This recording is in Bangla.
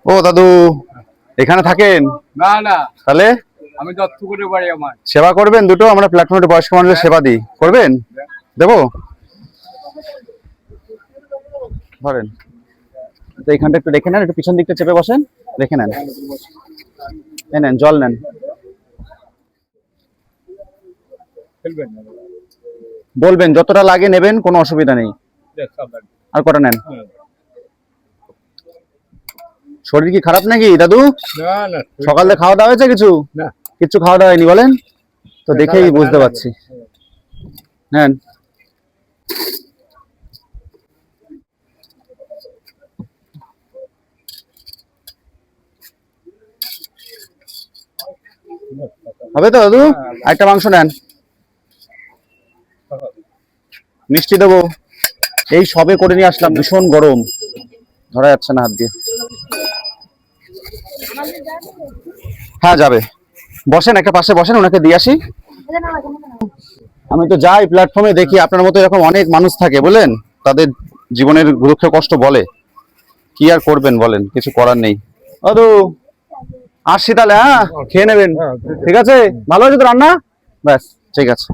ও দাদু, এখানে থাকেন? না না, তাহলে আমি দত্তপুরে বাড়ি আমার। সেবা করবেন দুটো? আমরা প্ল্যাটফর্মে বয়স্ক মানুষের সেবা দিই, করবেন? দেবো? ধরেন তো, এইখানটা একটু রেখে নেন, একটু পিছন দিকটা চেপে বসেন, রেখে নেন। এই নেন, জল নেন। ফেলবেন না। বলবেন যতটা লাগে নেবেন, কোনো অসুবিধা নেই। দেখ, সাবধান। আর কটা নেন। হুম। শরীর কি খারাপ নাকি দাদু? না না, সকালে খাওয়া দাওয়া হয়েছে কিছু? না। কিছু খাওয়া দাওয়া হয়নি বলেন তো, দেখেই বুঝতে পারছি। নেন। হবে তো দাদু? একটা মাংস নেন, মিষ্টি দেবো। এই সবে করে নিয়ে আসলাম, ভীষণ গরম, ধরা যাচ্ছে না হাত দিয়ে। হ্যাঁ যাবে, বসেন একটা পাশে বসেন, ওনাকে দিয়ে আসি। আমি তো যাই প্ল্যাটফর্মে, দেখি আপনার মতো এরকম অনেক মানুষ থাকে বলেন, তাদের জীবনের দুঃখ কষ্ট বলে, কি আর করবেন বলেন, কিছু করার নেই। দাদু আসছি তাহলে, হ্যাঁ খেয়ে নেবেন, ঠিক আছে? ভালো হয়েছে তো রান্না? ব্যাস ঠিক আছে।